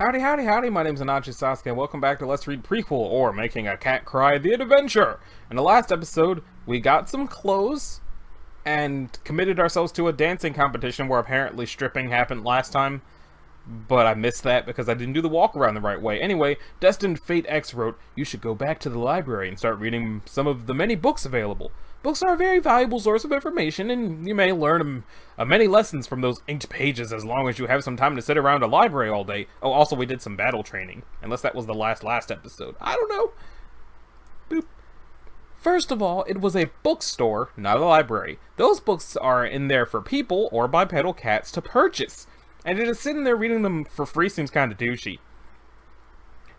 Howdy, howdy, howdy, my name's Anachi Sasuke, and welcome back to Let's Read Prequel, or Making a Cat Cry, the Adventure! In the last episode, we got some clothes, and committed ourselves to a dancing competition where apparently stripping happened last time, but I missed that because I didn't do the walk around the right way. Anyway, Destined Fate X wrote, you should go back to the library and start reading some of the many books available. Books are a very valuable source of information, and you may learn many lessons from those inked pages as long as you have some time to sit around a library all day. Oh, also we did some battle training, unless that was the last episode. I don't know. Boop. First of all, it was a bookstore, not a library. Those books are in there for people or bipedal cats to purchase. And to just sitting there reading them for free seems kind of douchey.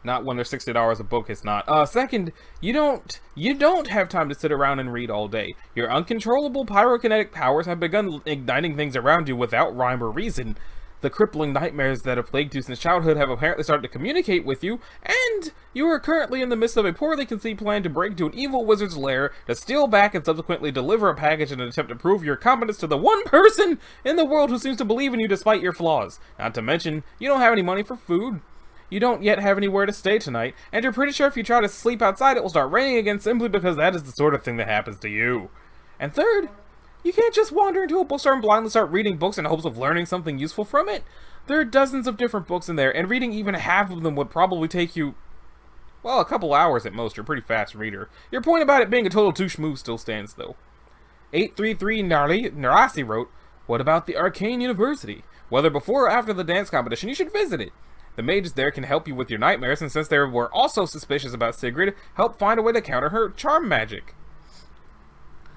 Not when they're $60 a book, it's not. Second, you don't have time to sit around and read all day. Your uncontrollable pyrokinetic powers have begun igniting things around you without rhyme or reason. The crippling nightmares that have plagued you since childhood have apparently started to communicate with you, and you are currently in the midst of a poorly conceived plan to break into an evil wizard's lair, to steal back and subsequently deliver a package in an attempt to prove your competence to the one person in the world who seems to believe in you despite your flaws. Not to mention, you don't have any money for food. You don't yet have anywhere to stay tonight, and you're pretty sure if you try to sleep outside it will start raining again simply because that is the sort of thing that happens to you. And third, you can't just wander into a bookstore and blindly start reading books in hopes of learning something useful from it. There are dozens of different books in there, and reading even half of them would probably take you, well, a couple hours at most. You're a pretty fast reader. Your point about it being a total douche move still stands, though. 833 Narasi wrote, what about the Arcane University? Whether before or after the dance competition, you should visit it. The mages there can help you with your nightmares, and since they were also suspicious about Sigrid, help find a way to counter her charm magic.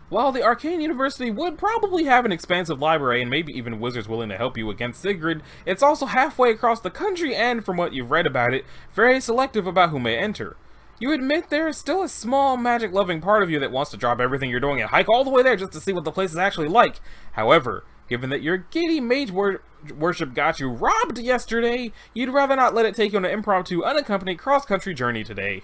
While the Arcane University would probably have an expansive library and maybe even wizards willing to help you against Sigrid, it's also halfway across the country and, from what you've read about it, very selective about who may enter. You admit there is still a small magic-loving part of you that wants to drop everything you're doing and hike all the way there just to see what the place is actually like. However, given that your giddy mage worship got you robbed yesterday, you'd rather not let it take you on an impromptu, unaccompanied cross-country journey today.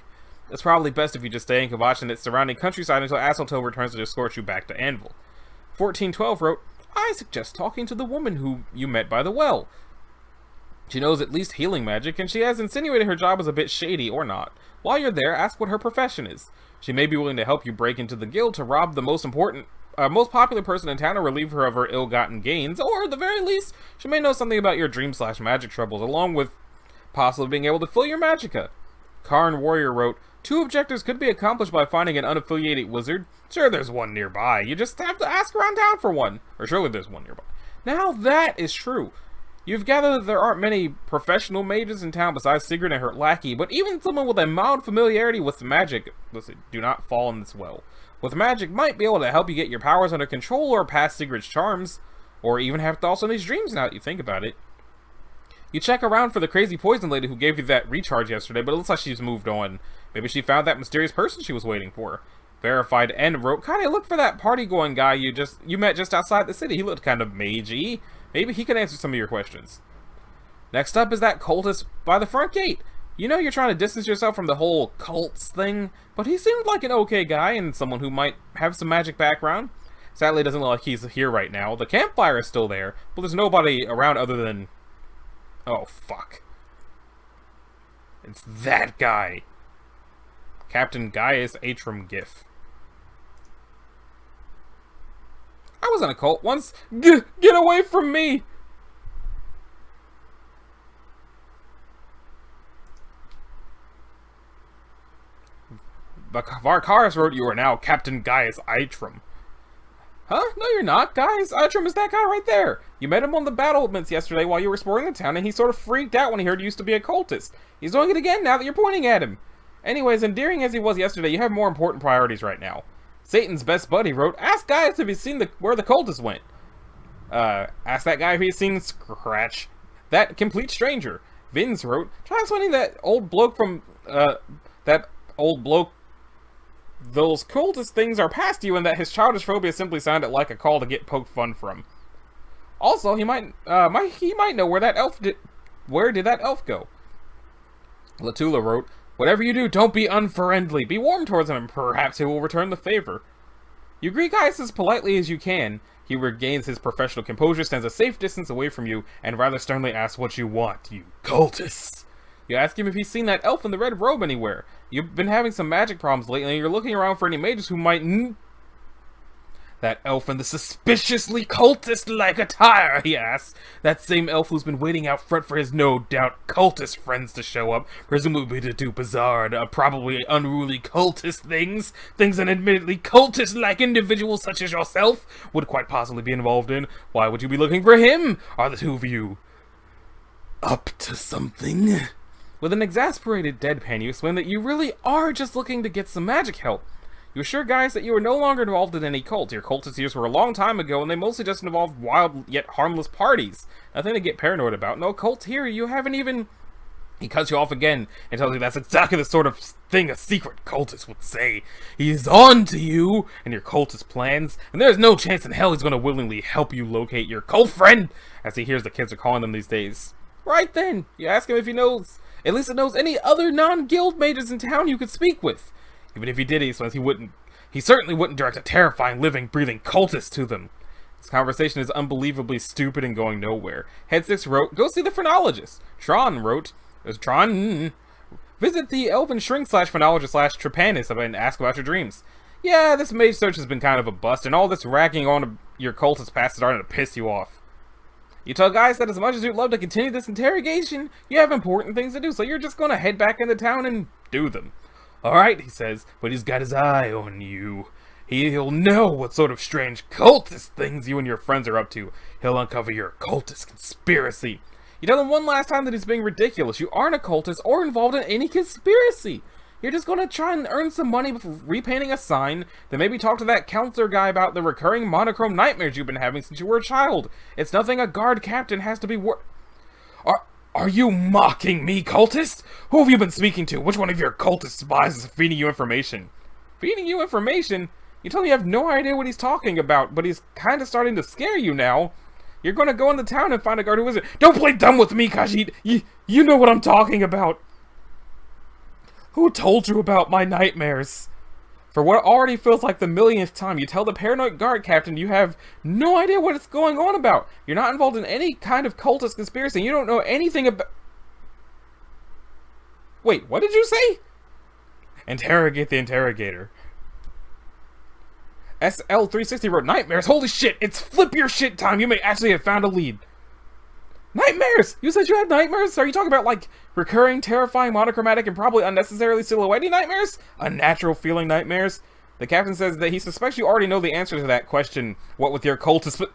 It's probably best if you just stay in Kavash and its surrounding countryside until Assalto returns to escort you back to Anvil. 1412 wrote, I suggest talking to the woman who you met by the well. She knows at least healing magic, and she has insinuated her job is a bit shady or not. While you're there, ask what her profession is. She may be willing to help you break into the guild to rob the most popular person in town or relieve her of her ill-gotten gains, or at the very least, she may know something about your dream/magic troubles, along with possibly being able to fill your magicka. Karn Warrior wrote, 2 objectives could be accomplished by finding an unaffiliated wizard. Sure, there's one nearby. You just have to ask around town for one. Or surely there's one nearby. Now that is true. You've gathered that there aren't many professional mages in town besides Sigrid and her lackey, but even someone with a mild familiarity with magic, listen, do not fall in this well, with magic might be able to help you get your powers under control or pass Sigrid's charms, or even have thoughts on these dreams now that you think about it. You check around for the crazy poison lady who gave you that recharge yesterday, but it looks like she's moved on. Maybe she found that mysterious person she was waiting for. Verified N wrote, kinda look for that party-going guy you met just outside the city. He looked kind of magey. Maybe he can answer some of your questions. Next up is that cultist by the front gate. You know you're trying to distance yourself from the whole cults thing, but he seemed like an okay guy and someone who might have some magic background. Sadly, it doesn't look like he's here right now. The campfire is still there, but there's nobody around other than... oh, fuck. It's that guy. Captain Gaius Atrum Gif. I was in a cult once. Get away from me! Varkaris wrote, you are now Captain Gaius Atrum. Huh? No, you're not. Gaius Atrum is that guy right there. You met him on the battlements yesterday while you were exploring the town, and he sort of freaked out when he heard you used to be a cultist. He's doing it again now that you're pointing at him. Anyways, endearing as he was yesterday, you have more important priorities right now. Satan's best buddy wrote, ask Gaius if he's seen where the cultist went. Ask that guy if he's seen Scratch. That complete stranger. Vince wrote, try explaining that old bloke those cultist things are past you and that his childish phobia simply sounded like a call to get poked fun from. Also, he might know where that elf did. Where did that elf go? Latula wrote, whatever you do, don't be unfriendly. Be warm towards him and perhaps he will return the favor. You greet Gaius as politely as you can. He regains his professional composure, stands a safe distance away from you, and rather sternly asks what you want, you cultists. You ask him if he's seen that elf in the red robe anywhere. You've been having some magic problems lately, and you're looking around for any mages who might... That elf in the suspiciously cultist-like attire, he asks. That same elf who's been waiting out front for his no-doubt cultist friends to show up, presumably to do bizarre, probably unruly cultist things an admittedly cultist-like individuals such as yourself would quite possibly be involved in. Why would you be looking for him? Are the two of you up to something? With an exasperated deadpan, you explain that you really are just looking to get some magic help. You assure guys that you are no longer involved in any cult. Your cultist years were a long time ago, and they mostly just involved wild yet harmless parties. Nothing to get paranoid about. No cult here. You haven't even... He cuts you off again and tells you that's exactly the sort of thing a secret cultist would say. He is on to you and your cultist plans, and there's no chance in hell he's going to willingly help you locate your cult friend, as he hears the kids are calling them these days. Right then, you ask him if he knows, at least it knows any other non-guild mages in town you could speak with. Even if he did, he says he certainly wouldn't direct a terrifying, living, breathing cultist to them. This conversation is unbelievably stupid and going nowhere. Head 6 wrote, go see the phrenologist. Tron wrote, visit the elven shrink / phrenologist / trepanist and ask about your dreams. Yeah, this mage search has been kind of a bust, and all this ragging on your cultist past is starting to piss you off. You tell guys that as much as you'd love to continue this interrogation, you have important things to do, so you're just gonna head back into town and do them. Alright, he says, but he's got his eye on you. He'll know what sort of strange cultist things you and your friends are up to. He'll uncover your cultist conspiracy. You tell him one last time that he's being ridiculous. You aren't a cultist or involved in any conspiracy. You're just gonna try and earn some money before repainting a sign, then maybe talk to that counselor guy about the recurring monochrome nightmares you've been having since you were a child. It's nothing a guard captain has to be Are you mocking me, cultist? Who have you been speaking to? Which one of your cultist spies is feeding you information? Feeding you information? You tell me you have no idea what he's talking about, but he's kind of starting to scare you now. You're going to go into town and find a guard who isn't. Don't play dumb with me, Khajiit. You know what I'm talking about. Who told you about my nightmares? For what already feels like the millionth time, you tell the paranoid guard captain you have no idea what it's going on about. You're not involved in any kind of cultist conspiracy, and you don't know anything about... Wait, what did you say? Interrogate the interrogator. SL360 wrote, nightmares? Holy shit, it's flip your shit time. You may actually have found a lead. Nightmares? You said you had nightmares? Are you talking about, like, recurring, terrifying, monochromatic, and probably unnecessarily silhouette nightmares? Unnatural feeling nightmares? The captain says that he suspects you already know the answer to that question, what with your cultist, but...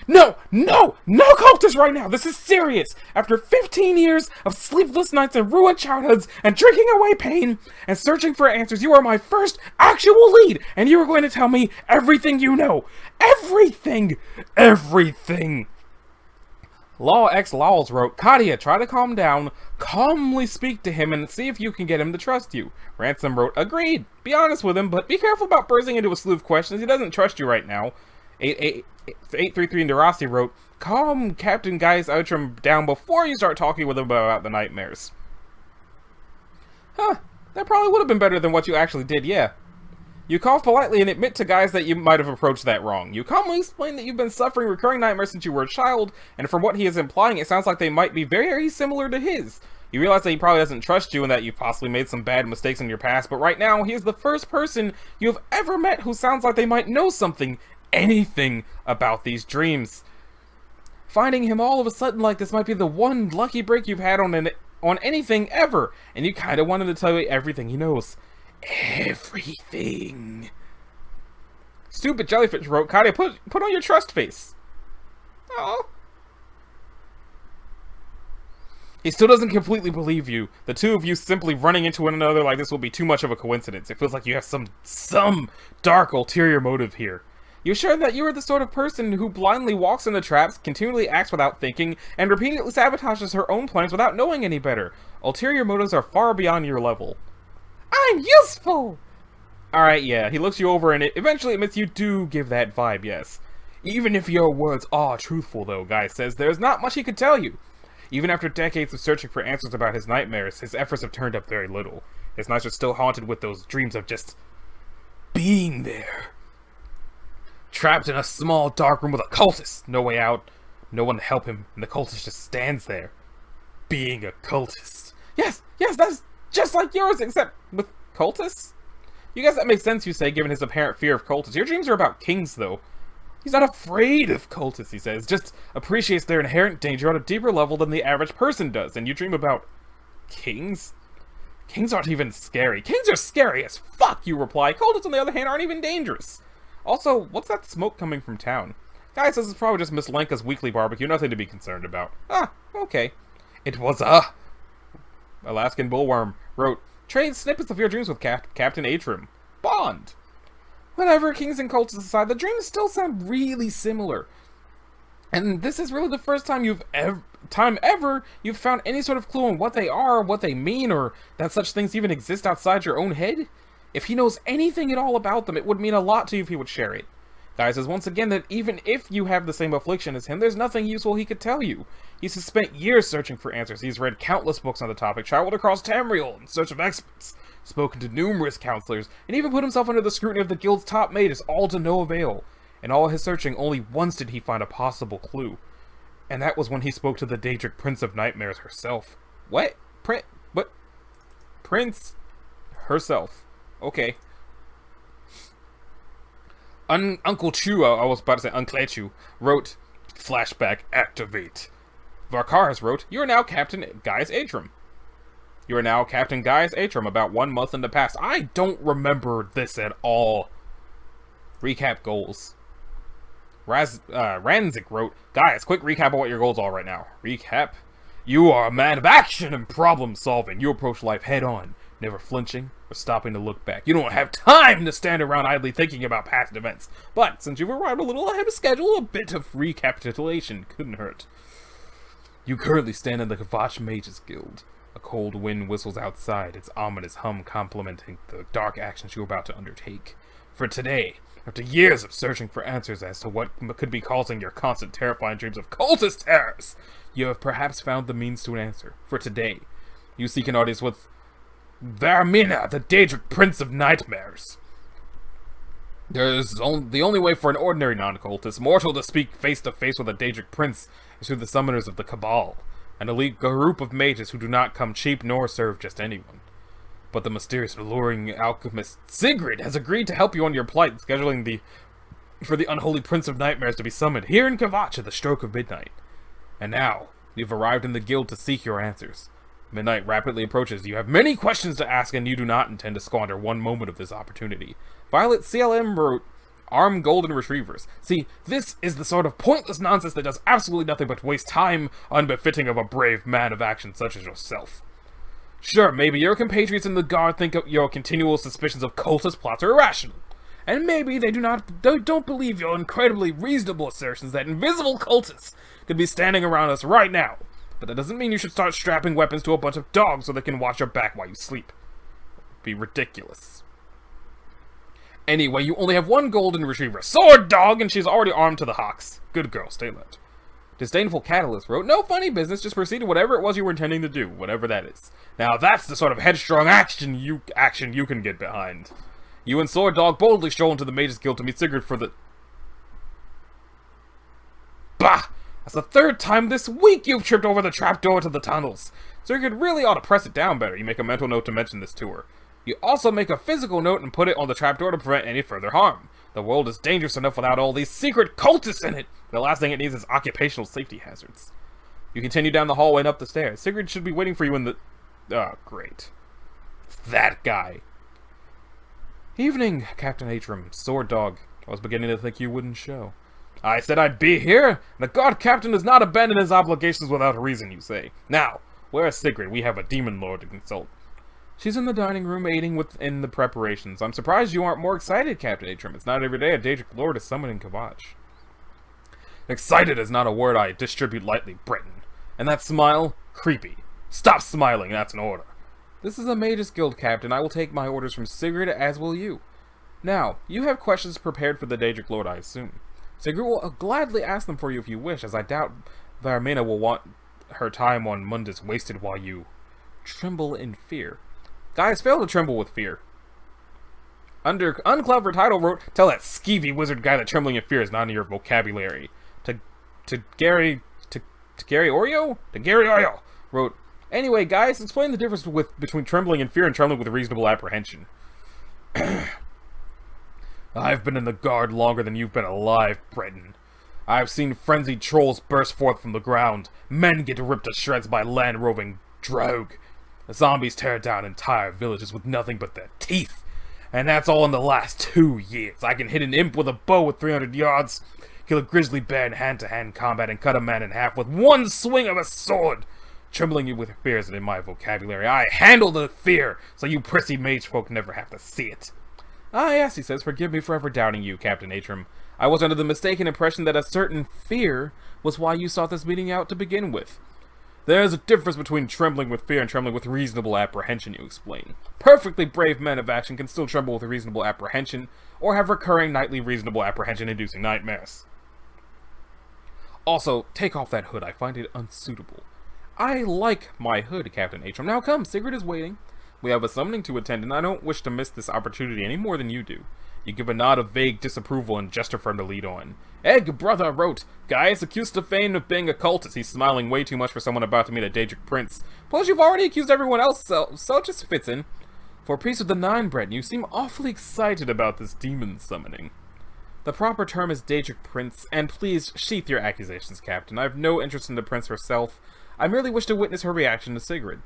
No cultists right now! This is serious! After 15 years of sleepless nights and ruined childhoods and drinking away pain and searching for answers, you are my first actual lead, and you are going to tell me everything you know! Everything! Everything! Law X Lawls wrote, Katia, try to calm down, calmly speak to him, and see if you can get him to trust you. Ransom wrote, agreed. Be honest with him, but be careful about bursting into a slew of questions. He doesn't trust you right now. 833 Ndarasi wrote, calm Captain Gaius Outram down before you start talking with him about the nightmares. Huh, that probably would have been better than what you actually did, yeah. You cough politely and admit to guys that you might have approached that wrong. You calmly explain that you've been suffering recurring nightmares since you were a child, and from what he is implying, it sounds like they might be very similar to his. You realize that he probably doesn't trust you and that you've possibly made some bad mistakes in your past, but right now, he is the first person you have ever met who sounds like they might know something, anything, about these dreams. Finding him all of a sudden like this might be the one lucky break you've had on anything ever, and you kinda wanted to tell you everything he knows. Everything. Stupid Jellyfish wrote, Katia, put on your trust face. Oh. He still doesn't completely believe you. The two of you simply running into one another like this will be too much of a coincidence. It feels like you have some dark ulterior motive here. You assure that you are the sort of person who blindly walks into traps, continually acts without thinking, and repeatedly sabotages her own plans without knowing any better. Ulterior motives are far beyond your level. I'm useful! Alright, yeah, he looks you over and it eventually admits you do give that vibe, yes. Even if your words are truthful, though, Guy says, there's not much he could tell you. Even after decades of searching for answers about his nightmares, his efforts have turned up very little. His nights are still haunted with those dreams of just being there. Trapped in a small dark room with a cultist, no way out, no one to help him, and the cultist just stands there. Being a cultist. Yes, that's just like yours, except with cultists? You guess that makes sense, you say, given his apparent fear of cultists. Your dreams are about kings, though. He's not afraid of cultists, he says, just appreciates their inherent danger on a deeper level than the average person does. And you dream about kings? Kings aren't even scary. Kings are scary as fuck, you reply. Cultists, on the other hand, aren't even dangerous. Also, what's that smoke coming from town? Guy says it's probably just Miss Lenka's weekly barbecue, nothing to be concerned about. Ah, okay. It was Alaskan Bullworm wrote, trade snippets of your dreams with Captain Atrim. Bond. Whatever, kings and cultists aside, the dreams still sound really similar. And this is really the first time you've found any sort of clue on what they are, what they mean, or that such things even exist outside your own head. If he knows anything at all about them, it would mean a lot to you if he would share it. Guy says once again that even if you have the same affliction as him, there's nothing useful he could tell you. He's spent years searching for answers. He's read countless books on the topic, traveled across Tamriel in search of experts, spoken to numerous counselors, and even put himself under the scrutiny of the guild's top mages, all to no avail. In all his searching, only once did he find a possible clue. And that was when he spoke to the Daedric Prince of Nightmares herself. What? Prince? Herself. Okay. Uncle Chu, I was about to say Uncle Chu, wrote, flashback activate. Varkaris wrote, you are now Captain Gaius Atrim. You are now Captain Gaius Atrim, about 1 month in the past. I don't remember this at all. Recap goals. Ranzik wrote, Gaius, quick recap of what your goals are right now. Recap. You are a man of action and problem solving. You approach life head on, never flinching or stopping to look back. You don't have time to stand around idly thinking about past events. But since you've arrived a little ahead of schedule, a bit of recapitulation couldn't hurt. You currently stand in the Kvatch Mages Guild. A cold wind whistles outside, its ominous hum complementing the dark actions you're about to undertake. For today, after years of searching for answers as to what could be causing your constant terrifying dreams of cultist terrors, you have perhaps found the means to an answer. For today, you seek an audience with Vaermina, the Daedric Prince of Nightmares. The only way for an ordinary non-cultist mortal to speak face-to-face with a Daedric Prince is through the summoners of the Cabal, an elite group of mages who do not come cheap nor serve just anyone. But the mysterious, alluring alchemist Sigrid has agreed to help you on your plight, scheduling for the unholy Prince of Nightmares to be summoned here in Kvatch at the stroke of midnight. And now, you've arrived in the guild to seek your answers. Midnight rapidly approaches. You have many questions to ask, and you do not intend to squander one moment of this opportunity. Violet CLM wrote, armed golden retrievers. See, this is the sort of pointless nonsense that does absolutely nothing but waste time unbefitting of a brave man of action such as yourself. Sure, maybe your compatriots in the guard think your continual suspicions of cultist plots are irrational. And maybe they don't believe your incredibly reasonable assertions that invisible cultists could be standing around us right now. But that doesn't mean you should start strapping weapons to a bunch of dogs so they can watch your back while you sleep. It'd be ridiculous. Anyway, you only have one golden retriever, Sword Dog, and she's already armed to the hocks. Good girl, stay alert. Disdainful Catalyst wrote, no funny business, just proceed to whatever it was you were intending to do, whatever that is. Now that's the sort of headstrong action you can get behind. You and Sword Dog boldly stroll into the Mages Guild to meet Sigurd for the... Bah! That's the third time this week you've tripped over the trapdoor to the tunnels. Sigurd really ought to press it down better. You make a mental note to mention this to her. You also make a physical note and put it on the trapdoor to prevent any further harm. The world is dangerous enough without all these secret cultists in it. The last thing it needs is occupational safety hazards. You continue down the hallway and up the stairs. Sigurd should be waiting for you in the... Oh, great. It's that guy. Evening, Captain Atrim, Sword Dog. I was beginning to think you wouldn't show. I said I'd be here, and the guard captain does not abandon his obligations without a reason, you say. Now, where is Sigrid? We have a demon lord to consult. She's in the dining room aiding in the preparations. I'm surprised you aren't more excited, Captain Atrim. It's not every day a Daedric lord is summoned in Kvatch. Excited is not a word I distribute lightly, Breton. And that smile? Creepy. Stop smiling, that's an order. This is a Mages Guild, Captain. I will take my orders from Sigrid, as will you. Now, you have questions prepared for the Daedric lord, I assume. Sigrid will gladly ask them for you if you wish, as I doubt Vaermina will want her time on Mundus wasted while you tremble in fear. Guys, fail to tremble with fear. Under unclever title wrote, tell that skeevy wizard guy that trembling in fear is not in your vocabulary. To Gary Oreo wrote, Anyway, guys, explain the difference between trembling in fear and trembling with reasonable apprehension. I've been in the guard longer than you've been alive, Breton. I've seen frenzied trolls burst forth from the ground, men get ripped to shreds by land-roving drogue. The zombies tear down entire villages with nothing but their teeth. And that's all in the last 2 years. I can hit an imp with a bow at 300 yards, kill a grizzly bear in hand-to-hand combat, and cut a man in half with one swing of a sword. Trembling with fear isn't in my vocabulary. I handle the fear, so you prissy mage folk never have to see it. Ah, yes, he says, forgive me for ever doubting you, Captain Atrim. I was under the mistaken impression that a certain fear was why you sought this meeting out to begin with. There's a difference between trembling with fear and trembling with reasonable apprehension, you explain. Perfectly brave men of action can still tremble with reasonable apprehension, or have recurring nightly reasonable apprehension-inducing nightmares. Also, take off that hood. I find it unsuitable. I like my hood, Captain Atrim. Now come, Sigrid is waiting. We have a summoning to attend, and I don't wish to miss this opportunity any more than you do. You give a nod of vague disapproval and gesture for him to lead on. Egg, brother, wrote. Gaius accused Stephane of being a cultist. He's smiling way too much for someone about to meet a Daedric prince. Plus, you've already accused everyone else, so it just fits in. For a priest of the Nine, Breton, you seem awfully excited about this demon summoning. The proper term is Daedric prince, and please sheath your accusations, Captain. I have no interest in the prince herself. I merely wish to witness her reaction to Sigrid.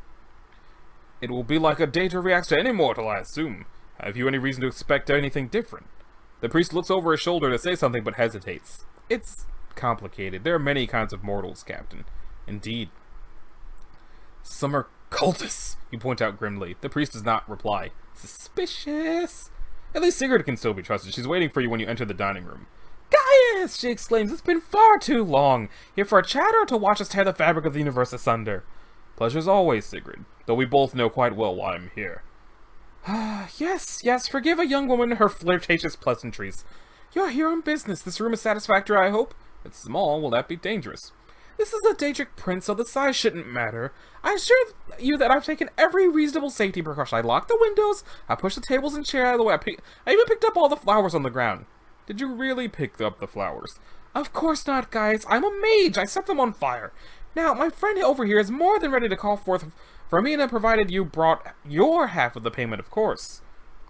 It will be like a Daedra reacts to any mortal, I assume. Have you any reason to expect anything different? The priest looks over his shoulder to say something, but hesitates. It's complicated. There are many kinds of mortals, Captain. Indeed. Some are cultists, you point out grimly. The priest does not reply. Suspicious. At least Sigrid can still be trusted. She's waiting for you when you enter the dining room. Gaius, she exclaims, it's been far too long. Here for a chat or to watch us tear the fabric of the universe asunder? Pleasure as always, Sigrid, though we both know quite well why I'm here. Yes, forgive a young woman her flirtatious pleasantries. You're here on business. This room is satisfactory, I hope? It's small. Will that be dangerous? This is a Daedric prince, so the size shouldn't matter. I assure you that I've taken every reasonable safety precaution. I locked the windows, I pushed the tables and chairs out of the way, I even picked up all the flowers on the ground. Did you really pick up the flowers? Of course not, guys. I'm a mage. I set them on fire. Now, my friend over here is more than ready to call forth for me, and provided you brought your half of the payment, of course.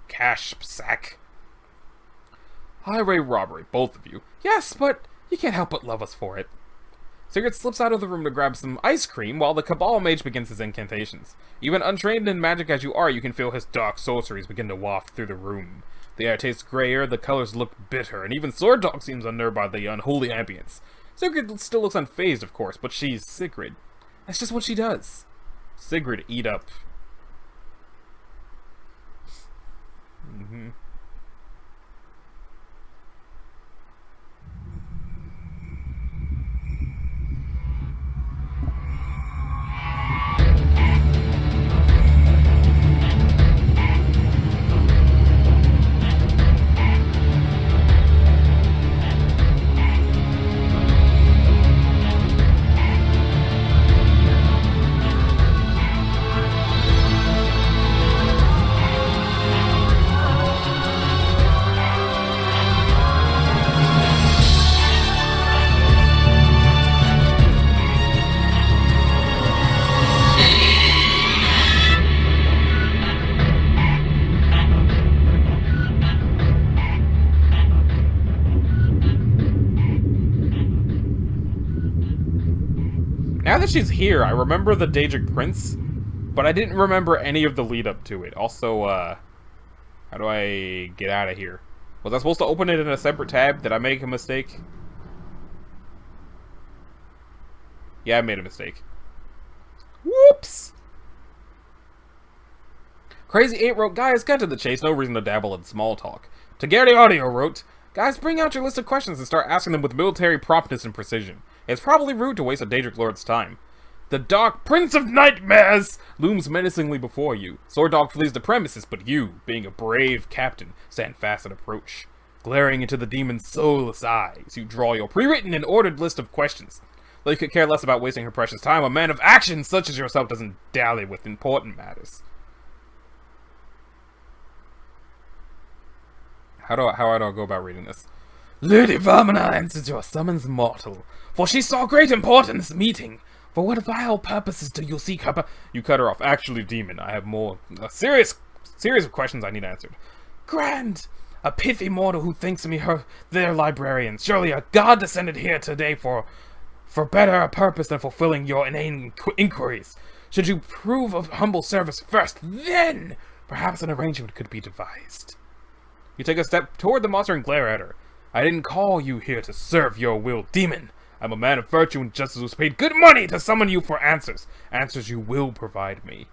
Cash sack. Highway robbery, both of you. Yes, but you can't help but love us for it. Sigurd slips out of the room to grab some ice cream while the Cabal mage begins his incantations. Even untrained in magic as you are, you can feel his dark sorceries begin to waft through the room. The air tastes grayer, the colors look bitter, and even Sword Dog seems unnerved by the unholy ambience. Sigrid still looks unfazed, of course, but she's Sigrid. That's just what she does. Sigrid, eat up. Now that she's here, I remember the Daedric Prince, but I didn't remember any of the lead up to it. Also, how do I get out of here? Was I supposed to open it in a separate tab? Did I make a mistake? Yeah, I made a mistake. Whoops! Crazy 8 wrote, guys, cut to the chase, no reason to dabble in small talk. Tagardi Audio wrote, guys, bring out your list of questions and start asking them with military promptness and precision. It's probably rude to waste a Daedric Lord's time. The Dark Prince of Nightmares looms menacingly before you. Sword Dog flees the premises, but you, being a brave captain, stand fast and approach. Glaring into the demon's soulless eyes, you draw your pre-written and ordered list of questions. Though you could care less about wasting her precious time, a man of action such as yourself doesn't dally with important matters. How do I go about reading this? Lady Vermina answers your summons mortal, for she saw great importance in this meeting. For what vile purposes do you seek her? You cut her off. Actually, demon, I have more serious of questions I need answered. Grand! A pithy mortal who thinks me their librarian. Surely a god descended here today for better a purpose than fulfilling your inane inquiries. Should you prove of humble service first, then perhaps an arrangement could be devised. You take a step toward the monster and glare at her. I didn't call you here to serve your will, demon. I'm a man of virtue and justice who's paid good money to summon you for answers. Answers you will provide me.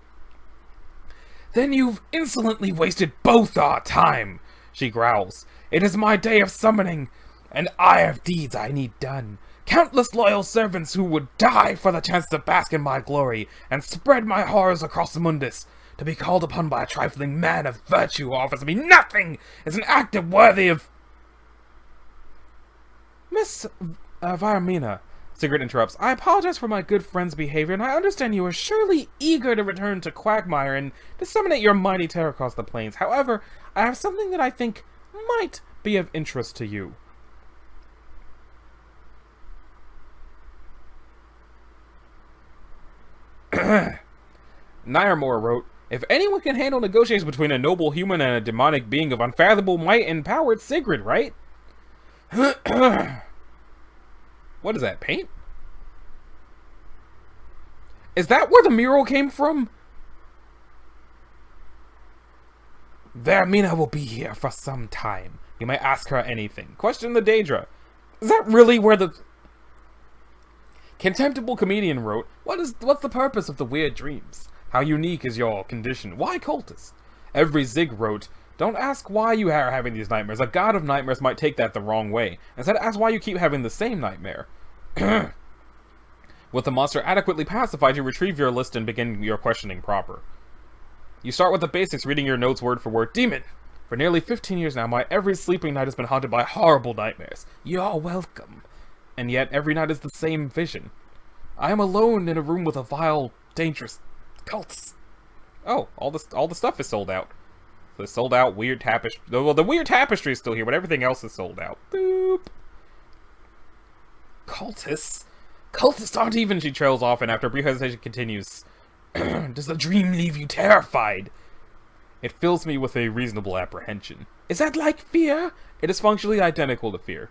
Then you've insolently wasted both our time, she growls. It is my day of summoning, and I have deeds I need done. Countless loyal servants who would die for the chance to bask in my glory and spread my horrors across the mundus. To be called upon by a trifling man of virtue who offers me nothing is an act worthy of... Miss Varamina, Sigrid interrupts. I apologize for my good friend's behavior, and I understand you are surely eager to return to Quagmire and disseminate your mighty terror across the plains. However, I have something that I think might be of interest to you. Nyremore wrote, if anyone can handle negotiations between a noble human and a demonic being of unfathomable might and power, it's Sigrid, right? What is that, paint? Is that where the mural came from? Varamina will be here for some time. You may ask her anything. Question the Daedra. Is that really where the... Contemptible Comedian wrote, what's the purpose of the weird dreams? How unique is your condition? Why cultist? Every Zig wrote, don't ask why you are having these nightmares. A god of nightmares might take that the wrong way. Instead, ask why you keep having the same nightmare. With the monster adequately pacified, you retrieve your list and begin your questioning proper. You start with the basics, reading your notes word for word. Demon! For nearly 15 years now, my every sleeping night has been haunted by horrible nightmares. You're welcome. And yet, every night is the same vision. I am alone in a room with a vile, dangerous cults. Oh, all the stuff is sold out. So sold out weird tapestry. Well, the weird tapestry is still here, but everything else is sold out. Boop. Cultists? Cultists aren't even, she trails off, and after a brief hesitation continues. Does the dream leave you terrified? It fills me with a reasonable apprehension. Is that like fear? It is functionally identical to fear.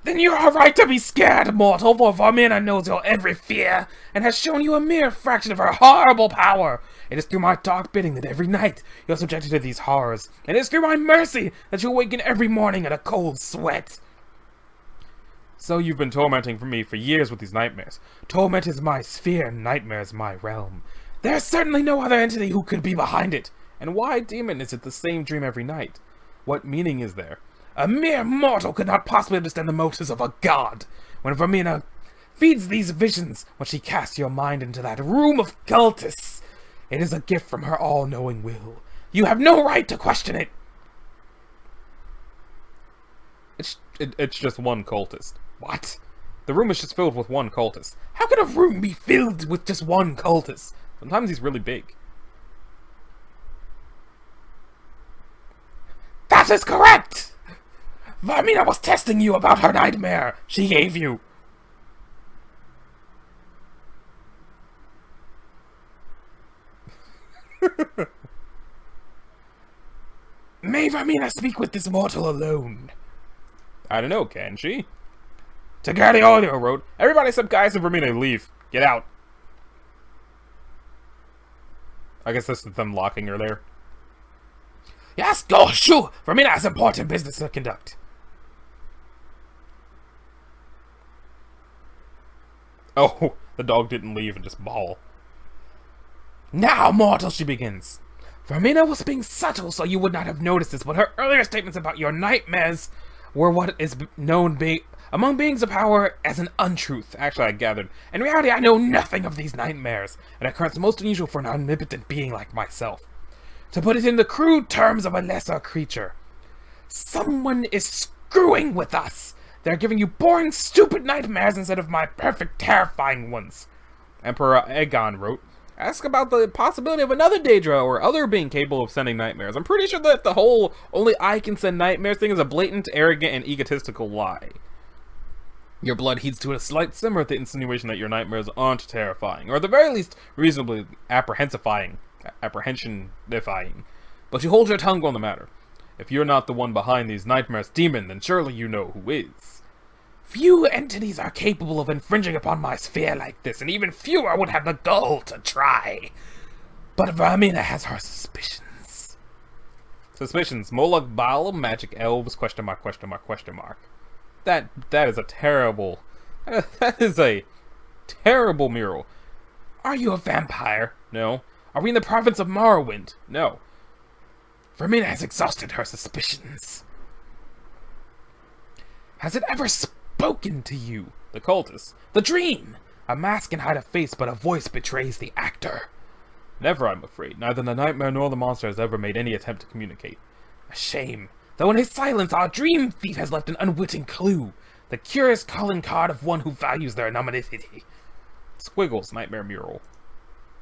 Then you are right to be scared, mortal, for Varamina knows your every fear, and has shown you a mere fraction of her horrible power. It is through my dark bidding that every night you are subjected to these horrors, and it is through my mercy that you awaken every morning in a cold sweat. So you've been tormenting me for years with these nightmares. Torment is my sphere, and nightmare is my realm. There is certainly no other entity who could be behind it. And why, demon, is it the same dream every night? What meaning is there? A mere mortal could not possibly understand the motives of a god. When Varamina feeds these visions, when she casts your mind into that room of cultists, it is a gift from her all-knowing will. You have no right to question it. It's just one cultist. What? The room is just filled with one cultist. How can a room be filled with just one cultist? Sometimes he's really big. That is correct! Varamina was testing you about her nightmare she gave you. May Varamina speak with this mortal alone? I don't know, can she? Tagardi Audio wrote, everybody except Gaius and Varamina leave. Get out. I guess this is them locking her there. Yes, go, shoo! Varamina has important business to conduct. Oh, the dog didn't leave and just bawl. Now, mortal, she begins. Varamina was being subtle so you would not have noticed this, but her earlier statements about your nightmares were what is known among beings of power as an untruth. Actually, I gathered. In reality, I know nothing of these nightmares, an occurrence most unusual for an omnipotent being like myself. To put it in the crude terms of a lesser creature, someone is screwing with us. They're giving you boring, stupid nightmares instead of my perfect, terrifying ones. Emperor Aegon wrote, ask about the possibility of another Daedra or other being capable of sending nightmares. I'm pretty sure that the whole only I can send nightmares thing is a blatant, arrogant, and egotistical lie. Your blood heats to a slight simmer at the insinuation that your nightmares aren't terrifying, or at the very least, reasonably apprehensionifying. But you hold your tongue on the matter. If you're not the one behind these nightmares, demon, then surely you know who is. Few entities are capable of infringing upon my sphere like this, and even fewer would have the gall to try. But Vermina has her suspicions. Suspicions? Moloch, Baal, magic elves, question mark, question mark, question mark. That is a terrible... That is a terrible mural. Are you a vampire? No. Are we in the province of Morrowind? No. Vermina has exhausted her suspicions. Has it ever spoken to you? The cultist. The dream! A mask can hide a face, but a voice betrays the actor. Never, I'm afraid. Neither the nightmare nor the monster has ever made any attempt to communicate. A shame. Though in his silence, our dream thief has left an unwitting clue. The curious calling card of one who values their anonymity. Squiggles, Nightmare Mural.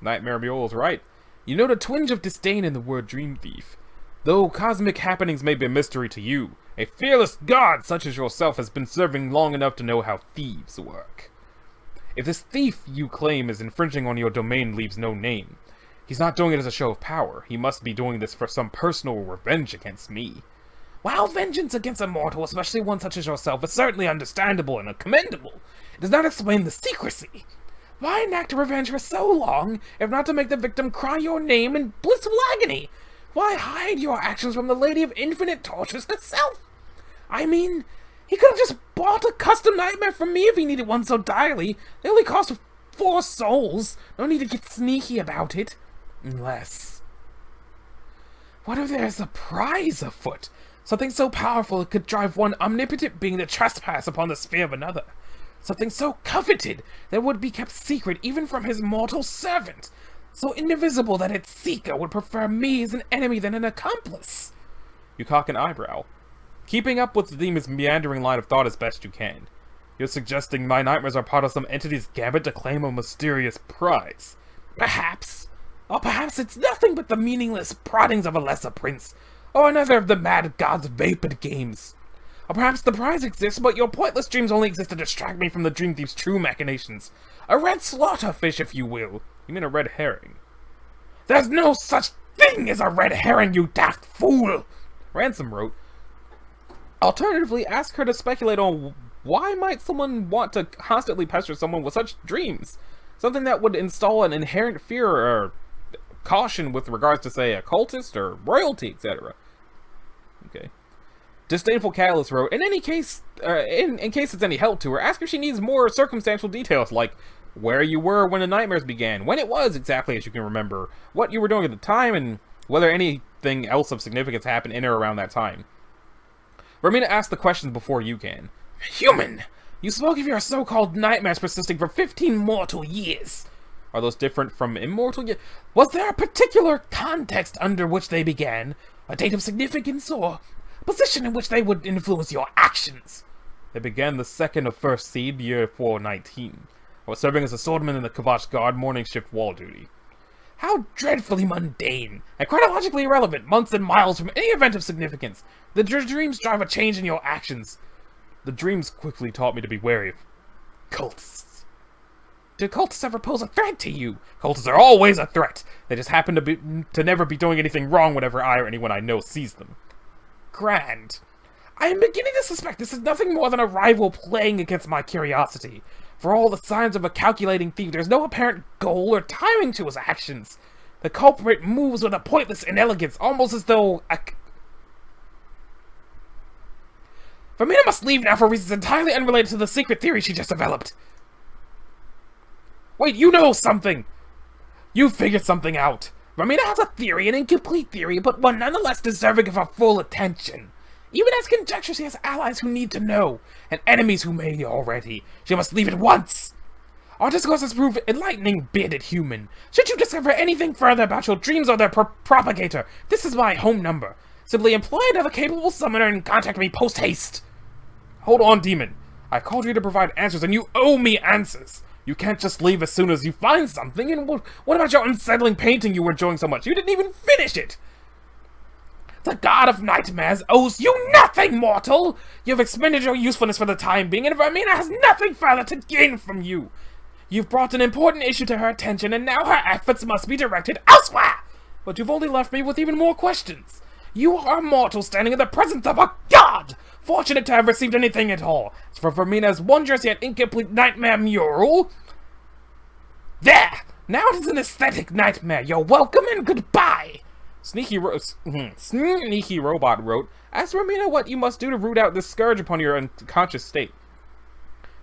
Nightmare Mural is right. You note a twinge of disdain in the word dream thief. Though cosmic happenings may be a mystery to you, a fearless god such as yourself has been serving long enough to know how thieves work. If this thief you claim is infringing on your domain leaves no name, he's not doing it as a show of power. He must be doing this for some personal revenge against me. While vengeance against a mortal, especially one such as yourself, is certainly understandable and commendable, it does not explain the secrecy. Why enact revenge for so long, if not to make the victim cry your name in blissful agony? Why hide your actions from the Lady of Infinite Tortures herself? I mean, he could have just bought a custom nightmare from me if he needed one so direly. They only cost 4 souls. No need to get sneaky about it. Unless... what if there's a prize afoot? Something so powerful it could drive one omnipotent being to trespass upon the sphere of another. Something so coveted that would be kept secret even from his mortal servant. So indivisible that its seeker would prefer me as an enemy than an accomplice. You cock an eyebrow. Keeping up with the demon's meandering line of thought as best you can. You're suggesting my nightmares are part of some entity's gambit to claim a mysterious prize. Perhaps. Or perhaps it's nothing but the meaningless proddings of a lesser prince. Or another of the mad god's vapid games. Or perhaps the prize exists, but your pointless dreams only exist to distract me from the dream thief's true machinations. A red slaughterfish, if you will. You mean a red herring? There's no such thing as a red herring, you daft fool! Ransom wrote. Alternatively, ask her to speculate on why might someone want to constantly pester someone with such dreams? Something that would install an inherent fear or caution with regards to, say, a cultist or royalty, etc. Okay. Disdainful Catalyst wrote, in any case, in case it's any help to her, ask if she needs more circumstantial details, like where you were when the nightmares began, when it was exactly as you can remember, what you were doing at the time, and whether anything else of significance happened in or around that time. Vermina asked the questions before you can. Human! You spoke of your so-called nightmares persisting for 15 mortal years. Are those different from immortal years? Was there a particular context under which they began? A date of significance, or a position in which they would influence your actions? They began the 2nd of 1st Seed, year 419. I was serving as a swordman in the Kavash Guard morning shift wall duty. How dreadfully mundane, and chronologically irrelevant, months and miles from any event of significance. The dreams drive a change in your actions. The dreams quickly taught me to be wary of cultists. Did cultists ever pose a threat to you? Cultists are always a threat. They just happen to never be doing anything wrong whenever I or anyone I know sees them. Grand. I am beginning to suspect this is nothing more than a rival playing against my curiosity. For all the signs of a calculating thief, there's no apparent goal or timing to his actions. The culprit moves with a pointless inelegance, almost as though Vermina must leave now for reasons entirely unrelated to the secret theory she just developed. Wait, you know something! You figured something out. Vermina has a theory, an incomplete theory, but one nonetheless deserving of our full attention. Even as conjecture, she has allies who need to know, and enemies who may already. She must leave at once! Our discourse has proved enlightening, bearded human. Should you discover anything further about your dreams or their propagator, this is my home number. Simply employ another capable summoner and contact me post-haste. Hold on, demon. I called you to provide answers, and you owe me answers. You can't just leave as soon as you find something, and what about your unsettling painting you were enjoying so much? You didn't even finish it! The god of nightmares owes you nothing, mortal! You've expended your usefulness for the time being, and Vermina has nothing further to gain from you! You've brought an important issue to her attention, and now her efforts must be directed elsewhere! But you've only left me with even more questions. You are a mortal standing in the presence of a god! Fortunate to have received anything at all. As for Vermina's wondrous yet incomplete nightmare mural... There! Now it is an aesthetic nightmare. You're welcome and goodbye! Sneaky Robot wrote, ask Vermina what you must do to root out this scourge upon your unconscious state.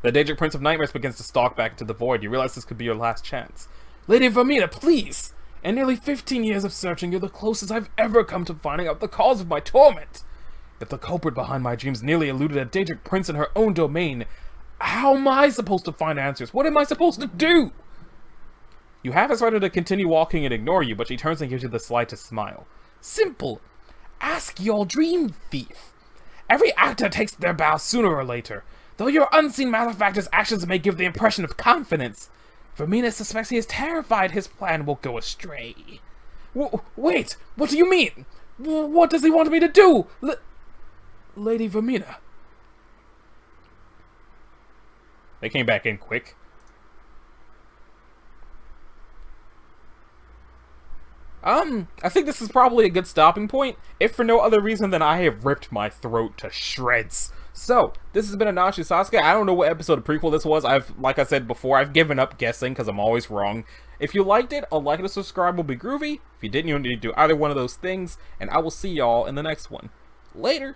The Daedric Prince of Nightmares begins to stalk back into the void. You realize this could be your last chance. Lady Vermina, please! In nearly 15 years of searching, you're the closest I've ever come to finding out the cause of my torment. If the culprit behind my dreams nearly eluded a Daedric Prince in her own domain, how am I supposed to find answers? What am I supposed to do? You have decided to continue walking and ignore you, but she turns and gives you the slightest smile. Simple. Ask your dream thief. Every actor takes their bow sooner or later. Though your unseen malefactor's actions may give the impression of confidence, Vermina suspects he is terrified his plan will go astray. Wait, what do you mean? What does he want me to do? Lady Vermina. They came back in quick. I think this is probably a good stopping point, if for no other reason than I have ripped my throat to shreds. So, this has been Anachi Sasuke. I don't know what episode of Prequel this was. Like I said before, I've given up guessing because I'm always wrong. If you liked it, a like and a subscribe will be groovy. If you didn't, you don't need to do either one of those things, and I will see y'all in the next one. Later!